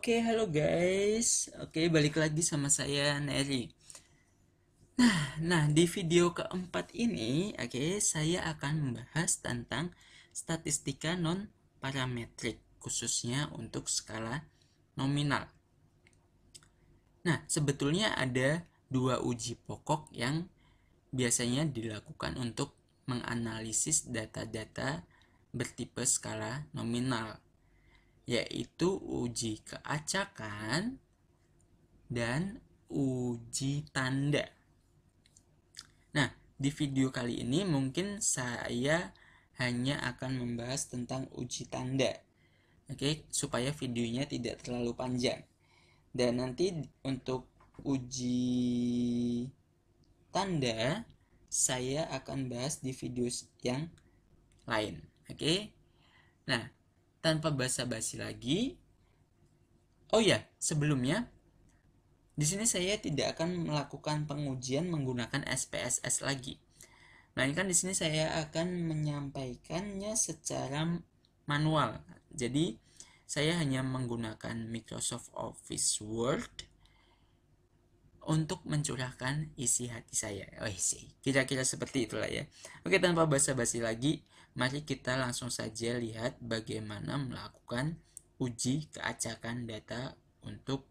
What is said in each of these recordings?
Oke, halo guys. Oke, balik lagi sama saya Neri. Nah, di video keempat ini, saya akan membahas tentang statistika non parametrik, khususnya untuk skala nominal. Nah, sebetulnya ada dua uji pokok yang biasanya dilakukan untuk menganalisis data-data bertipe skala nominal, yaitu uji keacakan dan uji tanda. Nah, di video kali ini mungkin saya hanya akan membahas tentang uji tanda. Supaya videonya tidak terlalu panjang. Dan nanti untuk uji tanda saya akan bahas di video yang lain. Nah, tanpa basa-basi lagi. Oh ya, sebelumnya di sini saya tidak akan melakukan pengujian menggunakan SPSS lagi. Melainkan di sini saya akan menyampaikannya secara manual. Jadi saya hanya menggunakan Microsoft Office Word untuk mencurahkan isi hati saya. Kira-kira seperti itulah ya. Oke, tanpa basa-basi lagi, mari kita langsung saja lihat bagaimana melakukan uji keacakan data untuk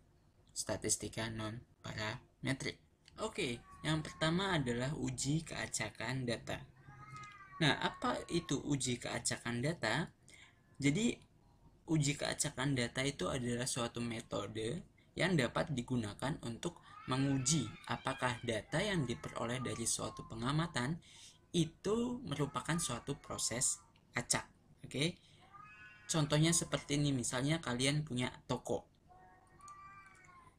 statistika non parametrik. Oke, yang pertama adalah uji keacakan data. Nah, apa itu uji keacakan data? Jadi, uji keacakan data itu adalah suatu metode yang dapat digunakan untuk menguji apakah data yang diperoleh dari suatu pengamatan itu merupakan suatu proses acak. Contohnya seperti ini, misalnya kalian punya toko.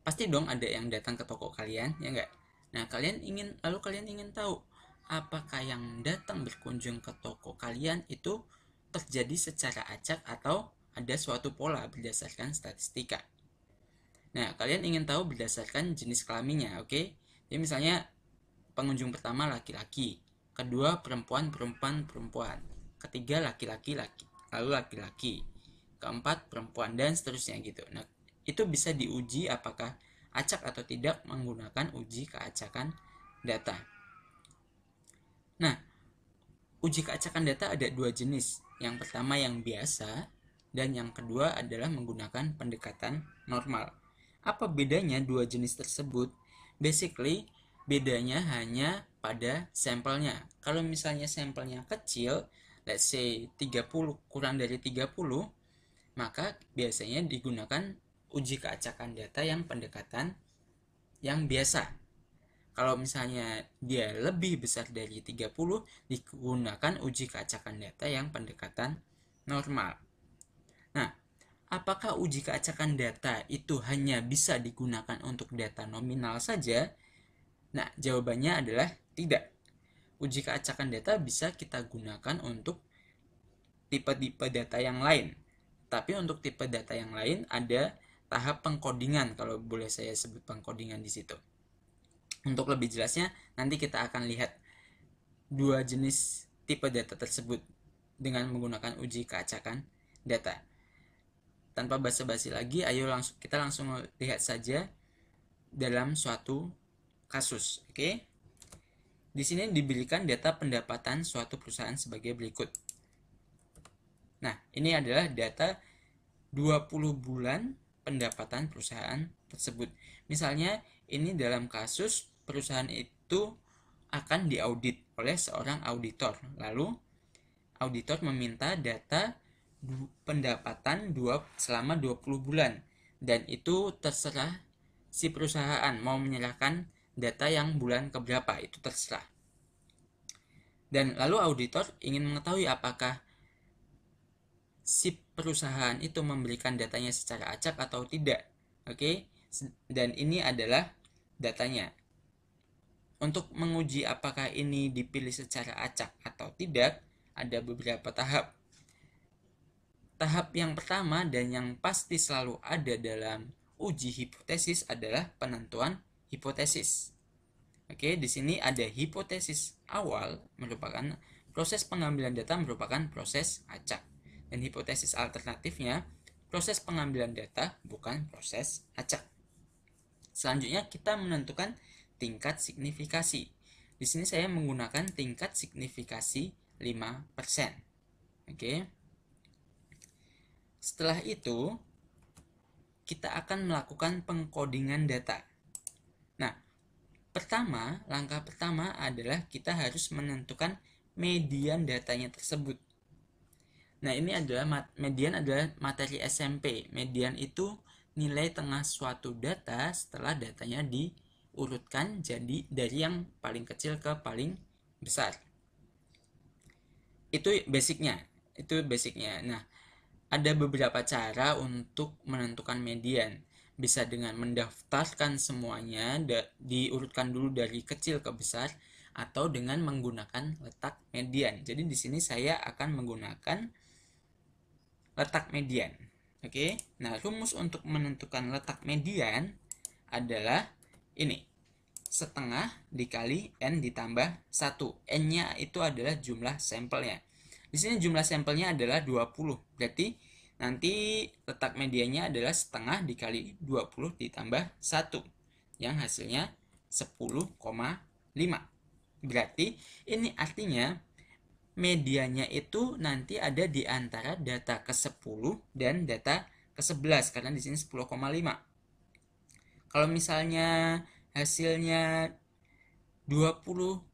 Pasti dong ada yang datang ke toko kalian, ya enggak? Nah, kalian ingin tahu apakah yang datang berkunjung ke toko kalian itu terjadi secara acak atau ada suatu pola berdasarkan statistika. Nah, kalian ingin tahu berdasarkan jenis kelaminnya, oke? Jadi misalnya pengunjung pertama laki-laki, kedua perempuan, ketiga laki-laki, lalu laki-laki, keempat perempuan, dan seterusnya gitu. Nah, itu bisa diuji apakah acak atau tidak menggunakan uji keacakan data. Nah, uji keacakan data ada dua jenis. Yang pertama yang biasa, dan yang kedua adalah menggunakan pendekatan normal. Apa bedanya dua jenis tersebut? Basically, bedanya hanya pada sampelnya. Kalau misalnya sampelnya kecil, let's say 30 kurang dari 30, maka biasanya digunakan uji keacakan data yang pendekatan yang biasa. Kalau misalnya dia lebih besar dari 30, digunakan uji keacakan data yang pendekatan normal. Nah, apakah uji keacakan data itu hanya bisa digunakan untuk data nominal saja? Nah, jawabannya adalah tidak. Uji keacakan data bisa kita gunakan untuk tipe-tipe data yang lain. Tapi untuk tipe data yang lain ada tahap pengkodingan, kalau boleh saya sebut pengkodingan di situ. Untuk lebih jelasnya, nanti kita akan lihat dua jenis tipe data tersebut dengan menggunakan uji keacakan data. Tanpa basa-basi lagi, ayo kita langsung lihat saja dalam suatu kasus. Di sini diberikan data pendapatan suatu perusahaan sebagai berikut. Nah, ini adalah data 20 bulan pendapatan perusahaan tersebut. Misalnya, ini dalam kasus perusahaan itu akan diaudit oleh seorang auditor. Lalu, auditor meminta data pendapatan selama 20 bulan. Dan itu terserah si perusahaan mau menyerahkan data yang bulan keberapa, itu terserah. Dan lalu auditor ingin mengetahui apakah si perusahaan itu memberikan datanya secara acak atau tidak. Dan ini adalah datanya. Untuk menguji apakah ini dipilih secara acak atau tidak, ada beberapa tahap. Tahap yang pertama dan yang pasti selalu ada dalam uji hipotesis adalah penentuan hipotesis. Di sini ada hipotesis awal, merupakan proses pengambilan data merupakan proses acak. Dan hipotesis alternatifnya, proses pengambilan data, bukan proses acak. Selanjutnya kita menentukan tingkat signifikasi. Di sini saya menggunakan tingkat signifikasi 5%. Oke. Setelah itu, kita akan melakukan pengkodingan data. Nah, langkah pertama adalah kita harus menentukan median datanya tersebut. Nah, ini adalah median adalah materi SMP. Median itu nilai tengah suatu data setelah datanya diurutkan jadi dari yang paling kecil ke paling besar. Itu basicnya. Nah, ada beberapa cara untuk menentukan median. Bisa dengan mendaftarkan semuanya, diurutkan dulu dari kecil ke besar, atau dengan menggunakan letak median. Jadi di sini saya akan menggunakan letak median. Oke. Nah, rumus untuk menentukan letak median adalah ini. Setengah dikali N ditambah 1. N-nya itu adalah jumlah sampelnya. Di sini jumlah sampelnya adalah 20. Berarti nanti letak mediannya adalah setengah dikali 20 ditambah 1. Yang hasilnya 10,5. Berarti ini artinya medianya itu nanti ada di antara data ke-10 dan data ke-11 karena di sini 10,5. Kalau misalnya hasilnya 22,5,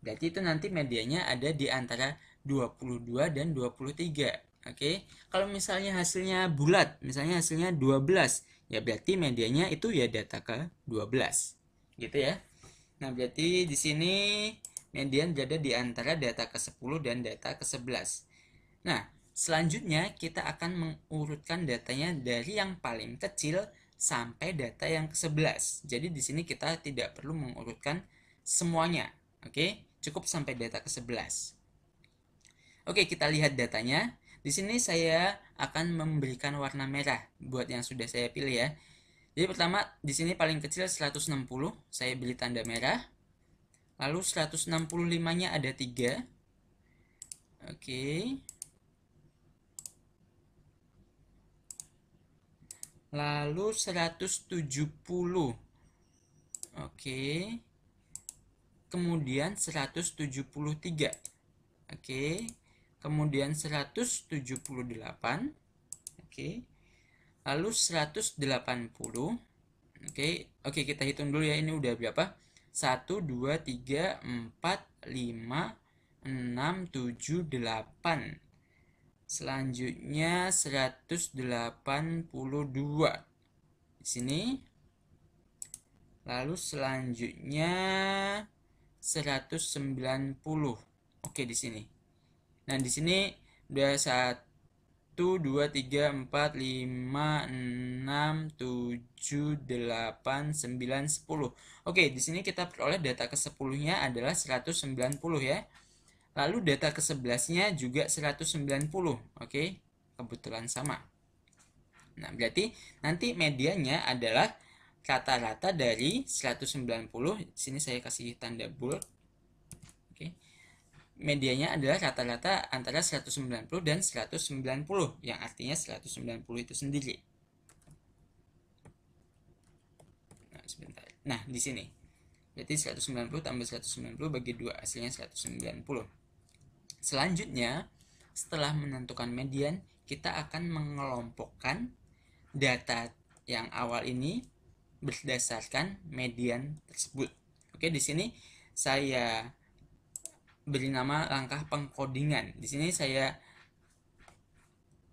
berarti itu nanti medianya ada di antara 22 dan 23. Oke. Kalau misalnya hasilnya bulat, misalnya hasilnya 12, ya berarti medianya itu ya data ke-12. Gitu ya. Nah, berarti di sini median berada di antara data ke-10 dan data ke-11. Nah, selanjutnya kita akan mengurutkan datanya dari yang paling kecil sampai data yang ke-11. Jadi di sini kita tidak perlu mengurutkan semuanya. Oke, cukup sampai data ke-11. Oke, kita lihat datanya. Di sini saya akan memberikan warna merah buat yang sudah saya pilih ya. Jadi pertama di sini paling kecil 160, saya beri tanda merah. Lalu 165-nya ada 3. Oke. Lalu 170. Oke. Kemudian 173. Oke. Kemudian 178. Oke. Lalu 180. Oke, kita hitung dulu ya, ini udah berapa? 1, 2, 3, 4, 5, 6, 7, 8. Selanjutnya 182 di sini. Lalu selanjutnya 190. Oke, di sini. Nah, di sini udah 1, 2, 3, 4, 5, 6, 7, 8, 9, 10. Oke, di sini kita peroleh data ke-10-nya adalah 190 ya. Lalu data ke-11-nya juga 190. Oke, kebetulan sama. Nah, berarti nanti medianya adalah rata-rata dari 190. Di sini saya kasih tanda bold. Oke. Medianya adalah rata-rata antara 190 dan 190, yang artinya 190 itu sendiri. Nah, sebentar. Nah, di sini. Berarti 190 tambah 190 bagi 2, hasilnya 190. Selanjutnya, setelah menentukan median, kita akan mengelompokkan data yang awal ini berdasarkan median tersebut. Oke, di sini saya beri nama langkah pengkodingan. Di sini saya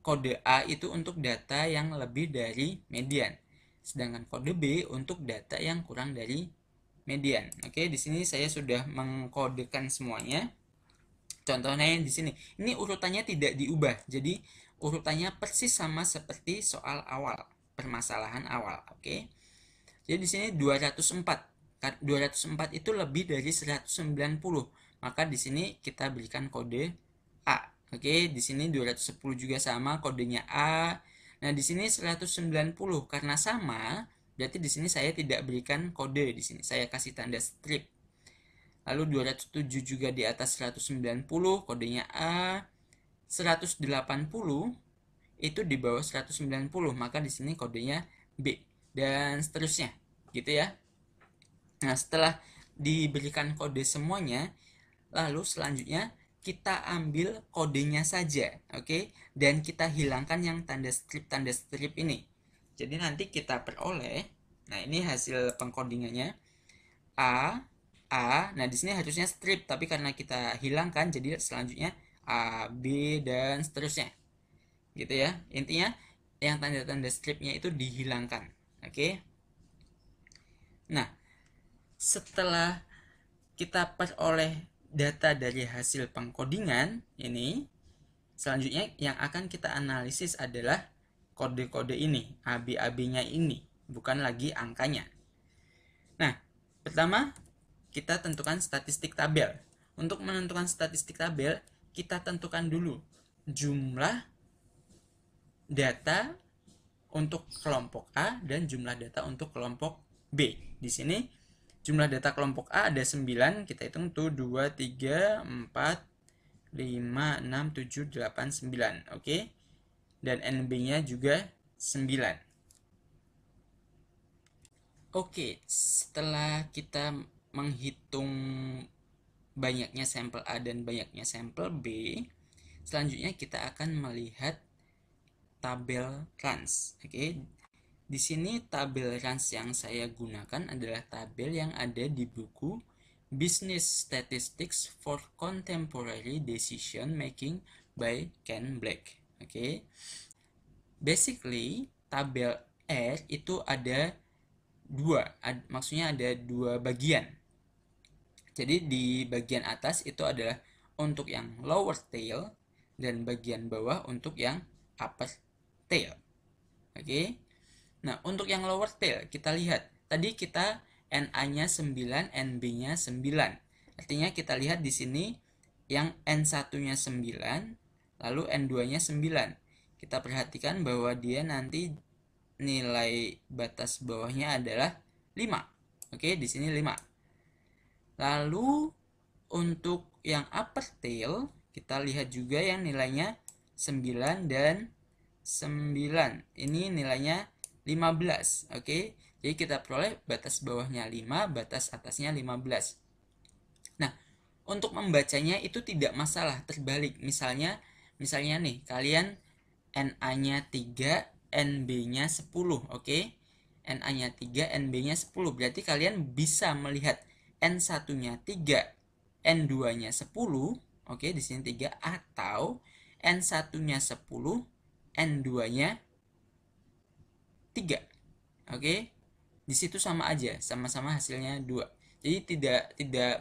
kode A itu untuk data yang lebih dari median, sedangkan kode B untuk data yang kurang dari median. Oke, di sini saya sudah mengkodekan semuanya. Contohnya di sini, ini urutannya tidak diubah, jadi urutannya persis sama seperti soal awal, permasalahan awal. Oke, jadi di sini 204. 204 itu lebih dari 190, maka di sini kita berikan kode A. Oke, di sini 210 juga sama, kodenya A. Nah, di sini 190 karena sama, berarti di sini saya tidak berikan kode, di sini saya kasih tanda strip. Lalu 207 juga di atas 190, kodenya A. 180 itu di bawah 190, maka di sini kodenya B dan seterusnya gitu ya. Nah, setelah diberikan kode semuanya, lalu selanjutnya kita ambil kodenya saja, oke? Dan kita hilangkan yang tanda strip ini. Jadi nanti kita peroleh, nah ini hasil pengkodingannya A, nah di sini harusnya strip, tapi karena kita hilangkan, jadi selanjutnya A, B, dan seterusnya, gitu ya. Intinya yang tanda-tanda stripnya itu dihilangkan, oke? Nah, setelah kita peroleh data dari hasil pengkodingan ini, selanjutnya yang akan kita analisis adalah kode-kode ini, AB-AB-nya ini, bukan lagi angkanya. Nah, pertama kita tentukan statistik tabel. Untuk menentukan statistik tabel, kita tentukan dulu jumlah data untuk kelompok A dan jumlah data untuk kelompok B. Di sini jumlah data kelompok A ada 9, kita hitung tuh 2, 3, 4, 5, 6, 7, 8, 9, oke? Dan NB-nya juga 9. Oke, setelah kita menghitung banyaknya sampel A dan banyaknya sampel B, selanjutnya kita akan melihat tabel runs. Oke, di sini tabel runs yang saya gunakan adalah tabel yang ada di buku Business Statistics for Contemporary Decision Making by Ken Black. Oke, basically tabel R itu ada maksudnya ada dua bagian. Jadi di bagian atas itu adalah untuk yang lower tail dan bagian bawah untuk yang upper tail. Oke. Nah, untuk yang lower tail kita lihat tadi kita NA-nya 9, NB-nya 9. Artinya kita lihat di sini yang N1-nya 9, lalu N2-nya 9. Kita perhatikan bahwa dia nanti nilai batas bawahnya adalah 5. Oke, di sini 5. Lalu untuk yang upper tail kita lihat juga yang nilainya 9 dan 9. Ini nilainya 15. Oke. Jadi kita peroleh batas bawahnya 5, batas atasnya 15. Nah, untuk membacanya itu tidak masalah, terbalik. Misalnya nih kalian NA-nya 3, NB-nya 10, oke? NA-nya 3, NB-nya 10. Berarti kalian bisa melihat N1-nya 3, N2-nya 10, oke, di sini 3, atau N1-nya 10, N2-nya 3. Oke? Di situ sama aja, sama-sama hasilnya 2. Jadi tidak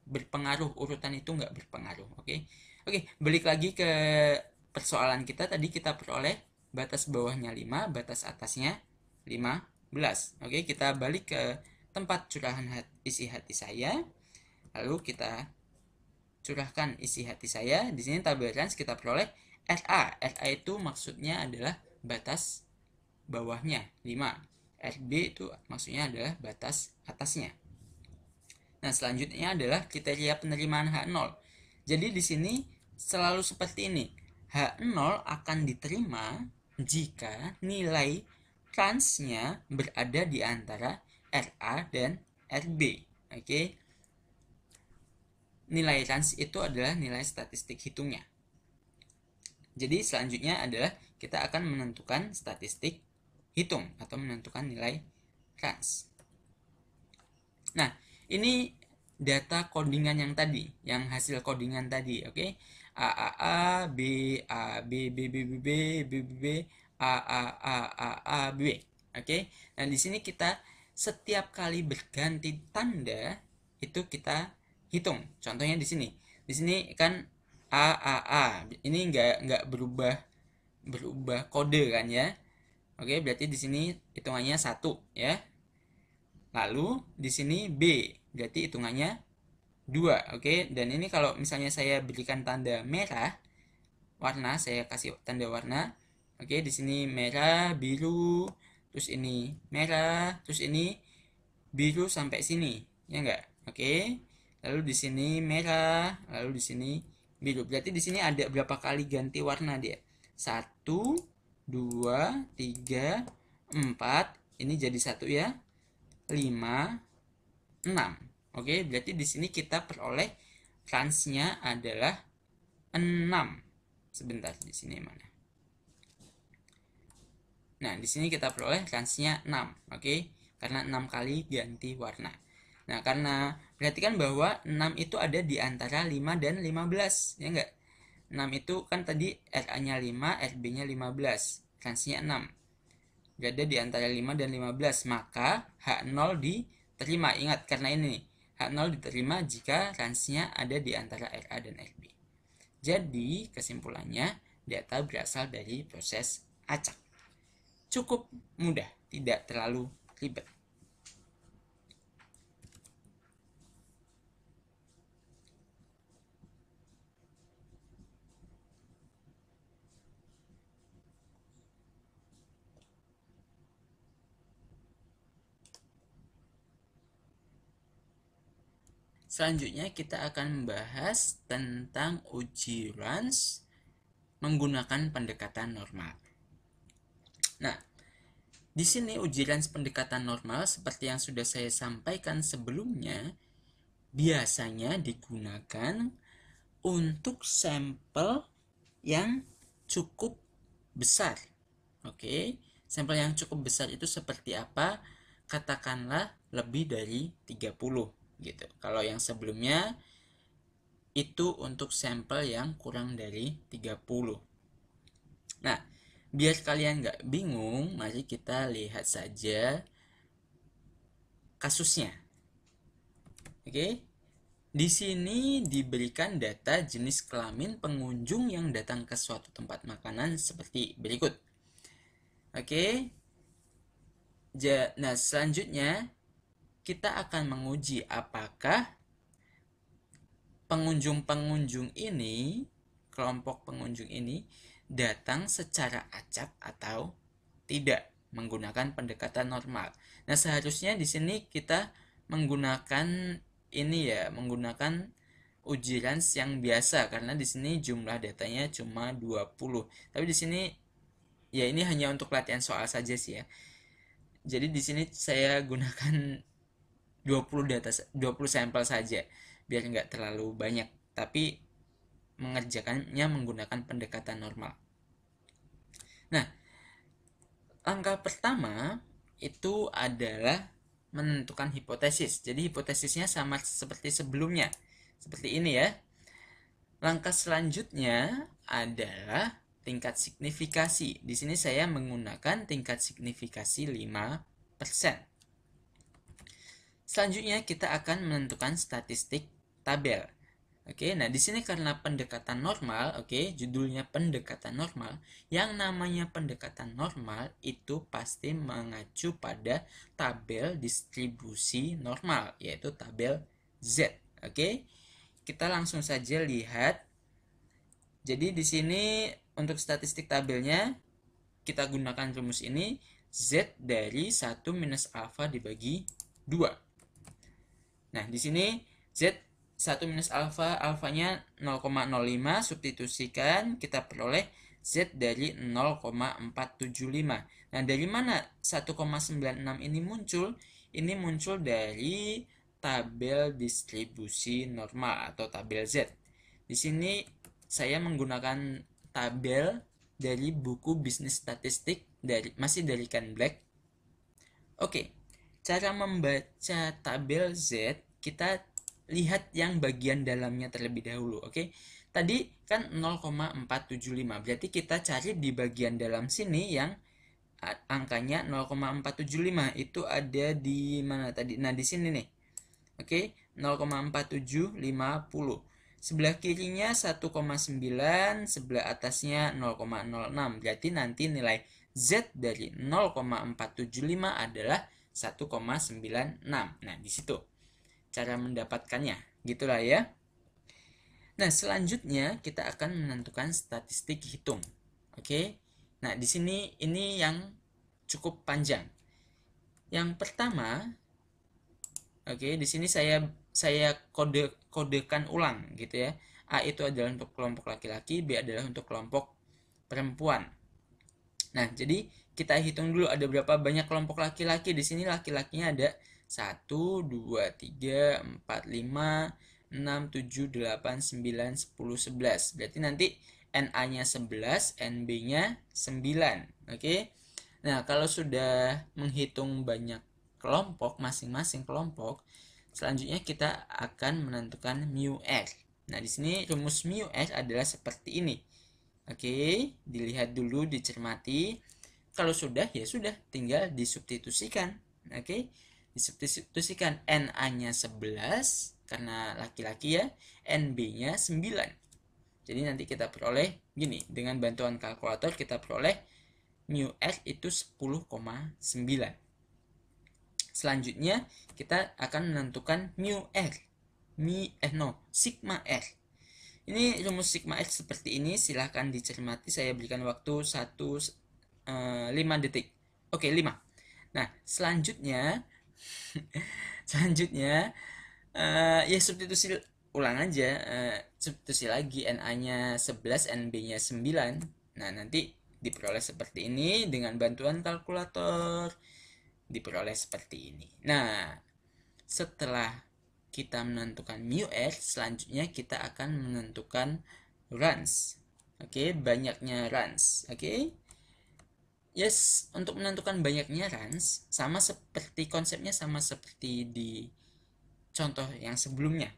berpengaruh, urutan itu nggak berpengaruh, oke? Oke, balik lagi ke persoalan kita tadi, kita peroleh batas bawahnya 5, batas atasnya 15. Oke, kita balik ke tempat curahan isi hati saya. Lalu kita curahkan isi hati saya. Di sini tabel runs kita peroleh RA. RA itu maksudnya adalah batas bawahnya 5. RB itu maksudnya adalah batas atasnya. Nah, selanjutnya adalah kriteria penerimaan H0. Jadi di sini selalu seperti ini. H0 akan diterima jika nilai transnya berada di antara RA dan RB. Oke. Nilai trans itu adalah nilai statistik hitungnya. Jadi selanjutnya adalah kita akan menentukan statistik hitung atau menentukan nilai trans. Nah, ini data codingan yang tadi, yang hasil codingan tadi, oke? A, B, A, B, B, B, B, B, B, B, B, A, B. Oke? Nah, di sini kita setiap kali berganti tanda itu kita hitung. Contohnya di sini. Di sini kan A. Ini nggak berubah kode kan ya. Oke, berarti di sini hitungannya 1 ya. Lalu di sini B, berarti hitungannya 2. Oke, dan ini kalau misalnya saya berikan tanda merah, warna, saya kasih tanda warna. Oke, di sini merah, biru, terus ini merah, terus ini biru sampai sini, ya enggak? Oke. Lalu di sini merah, lalu di sini biru. Berarti di sini ada berapa kali ganti warna dia? 1, 2, 3, 4. Ini jadi 1 ya. 5, 6. Oke, berarti di sini kita peroleh ransnya adalah 6. Sebentar, di sini mana? Nah, di sini kita peroleh ransnya 6. Oke, karena 6 kali ganti warna. Nah, karena perhatikan bahwa 6 itu ada di antara 5 dan 15, ya enggak? 6 itu kan tadi RA-nya 5, RB-nya 15, ransnya 6. Berada di antara 5 dan 15, maka H0 diterima. Ingat, karena ini nih, H0 diterima jika ransnya ada di antara RA dan RB. Jadi, kesimpulannya, data berasal dari proses acak. Cukup mudah, tidak terlalu ribet. Selanjutnya kita akan membahas tentang uji rans menggunakan pendekatan normal. Nah, di sini uji rans pendekatan normal seperti yang sudah saya sampaikan sebelumnya biasanya digunakan untuk sampel yang cukup besar. Oke, sampel yang cukup besar itu seperti apa? Katakanlah lebih dari 30 gitu. Kalau yang sebelumnya itu untuk sampel yang kurang dari 30. Nah, biar kalian nggak bingung, mari kita lihat saja kasusnya. Oke, di sini diberikan data jenis kelamin pengunjung yang datang ke suatu tempat makanan seperti berikut. Oke, nah selanjutnya kita akan menguji apakah pengunjung-pengunjung ini, kelompok pengunjung ini datang secara acak atau tidak menggunakan pendekatan normal. Nah, seharusnya di sini kita menggunakan ini ya, menggunakan uji rans yang biasa karena di sini jumlah datanya cuma 20. Tapi di sini ya ini hanya untuk latihan soal saja sih ya. Jadi di sini saya gunakan 20 sampel saja biar nggak terlalu banyak, tapi mengerjakannya menggunakan pendekatan normal. Nah, langkah pertama itu adalah menentukan hipotesis. Jadi hipotesisnya sama seperti sebelumnya. Seperti ini ya. Langkah selanjutnya adalah tingkat signifikasi. Di sini saya menggunakan tingkat signifikasi 5%. Selanjutnya kita akan menentukan statistik tabel. Oke, nah di sini karena pendekatan normal, oke, judulnya pendekatan normal. Yang namanya pendekatan normal itu pasti mengacu pada tabel distribusi normal, yaitu tabel Z. Oke, kita langsung saja lihat. Jadi di sini untuk statistik tabelnya kita gunakan rumus ini, Z dari 1 minus alfa dibagi 2. Nah, di sini Z 1 minus alfa, alfanya 0,05, substitusikan, kita peroleh Z dari 0,475. Nah, dari mana 1,96 ini muncul? Ini muncul dari tabel distribusi normal atau tabel Z. Di sini saya menggunakan tabel dari buku bisnis statistik, masih dari Ken Black. Oke, cara membaca tabel Z, kita lihat yang bagian dalamnya terlebih dahulu. Oke, tadi kan 0,475, berarti kita cari di bagian dalam sini yang angkanya 0,475 itu ada di mana tadi? Nah, di sini nih. Oke, 0,4750. Sebelah kirinya 1,9, sebelah atasnya 0,06. Berarti nanti nilai Z dari 0,475 adalah 1,96. Nah, di situ cara mendapatkannya, gitulah ya. Nah, selanjutnya kita akan menentukan statistik hitung. Oke. Nah, di sini ini yang cukup panjang. Yang pertama, oke, di sini saya kodekan ulang gitu ya. A itu adalah untuk kelompok laki-laki, B adalah untuk kelompok perempuan. Nah, jadi kita hitung dulu ada berapa banyak kelompok laki-laki. Di sini laki-lakinya ada 1, 2, 3, 4, 5, 6, 7, 8, 9, 10, 11. Berarti nanti NA-nya 11, NB-nya 9. Oke. Nah, kalau sudah menghitung banyak kelompok, masing-masing kelompok, selanjutnya kita akan menentukan mu R. Nah, di sini rumus mu R adalah seperti ini. Oke, dilihat dulu, dicermati. Kalau sudah, ya sudah, tinggal disubstitusikan. Oke, disubstitusikan. NA-nya 11, karena laki-laki ya, NB-nya 9. Jadi nanti kita peroleh gini, dengan bantuan kalkulator kita peroleh mu R itu 10,9. Selanjutnya, kita akan menentukan mu R. Sigma R. Ini rumus sigma X seperti ini, silahkan dicermati. Saya berikan waktu 5 detik. Oke, 5. Nah, selanjutnya ya substitusi ulang aja, substitusi lagi, NA-nya 11, NB-nya 9. Nah, nanti diperoleh seperti ini dengan bantuan kalkulator. Diperoleh seperti ini. Nah, setelah kita menentukan mu R, selanjutnya kita akan menentukan runs. Oke, banyaknya runs. Oke. Yes, untuk menentukan banyaknya runs sama seperti konsepnya, sama seperti di contoh yang sebelumnya.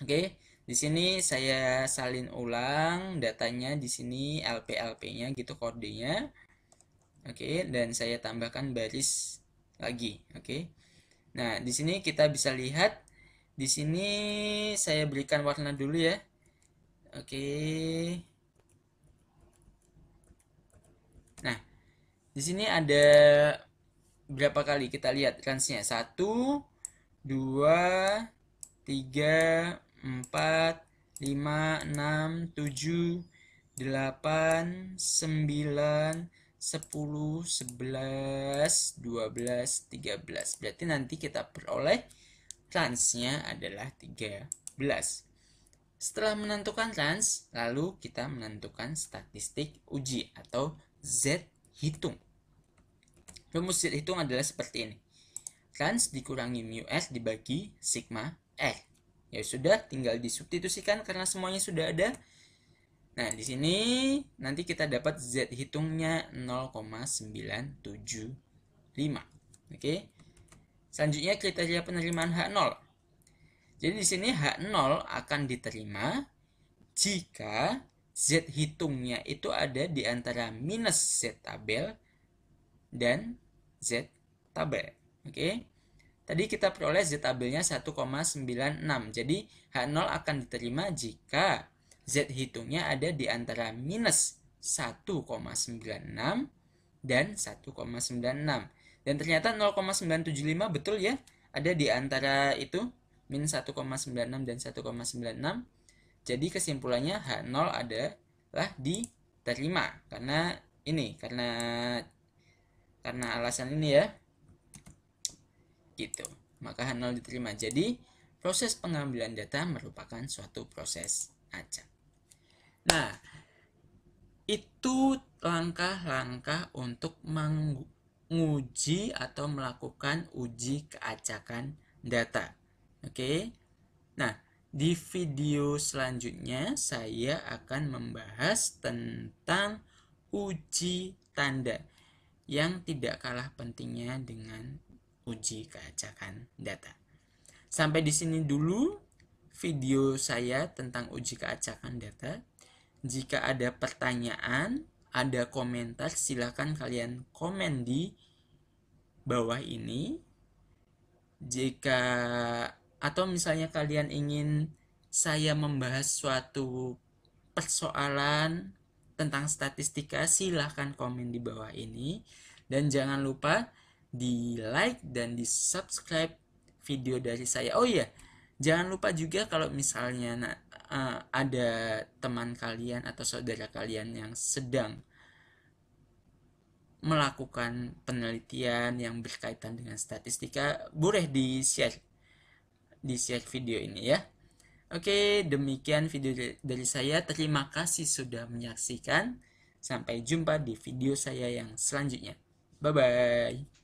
Oke, di sini saya salin ulang datanya, di sini LP-nya gitu kodenya. Oke, dan saya tambahkan baris lagi. Oke. Nah, di sini kita bisa lihat, di sini saya berikan warna dulu ya. Oke. Nah, di sini ada berapa kali kita lihat runsnya? 1, 2, 3, 4, 5, 6, 7, 8, 9, 10, 11, 12, 13. Berarti nanti kita peroleh runsnya adalah 13. Setelah menentukan runs, lalu kita menentukan statistik uji atau Z hitung. Rumus Z hitung adalah seperti ini. Runs dikurangi mu S dibagi sigma R. Ya sudah, tinggal disubstitusikan karena semuanya sudah ada. Nah, di sini nanti kita dapat Z hitungnya 0,975. Oke. Selanjutnya kriteria penerimaan H0. Jadi di sini H0 akan diterima jika Z hitungnya itu ada di antara minus Z tabel dan Z tabel. Oke. Tadi kita peroleh Z tabelnya 1,96. Jadi H0 akan diterima jika Z hitungnya ada di antara minus 1,96 dan 1,96. Dan ternyata 0,975 betul ya, ada di antara itu, minus 1,96 dan 1,96. Jadi kesimpulannya H0 adalah diterima karena ini, karena alasan ini ya. Gitu. Maka H0 diterima. Jadi proses pengambilan data merupakan suatu proses acak. Nah, itu langkah-langkah untuk menguji atau melakukan uji keacakan data. Oke. Nah, di video selanjutnya saya akan membahas tentang uji tanda yang tidak kalah pentingnya dengan uji keacakan data. Sampai di sini dulu video saya tentang uji keacakan data. Jika ada pertanyaan, ada komentar, silakan kalian komen di bawah ini. Jika atau misalnya kalian ingin saya membahas suatu persoalan tentang statistika, silahkan komen di bawah ini. Dan jangan lupa di like dan di subscribe video dari saya. Oh iya, jangan lupa juga kalau misalnya ada teman kalian atau saudara kalian yang sedang melakukan penelitian yang berkaitan dengan statistika, boleh di share video ini ya. Oke, demikian video dari saya. Terima kasih sudah menyaksikan. Sampai jumpa di video saya yang selanjutnya. Bye bye.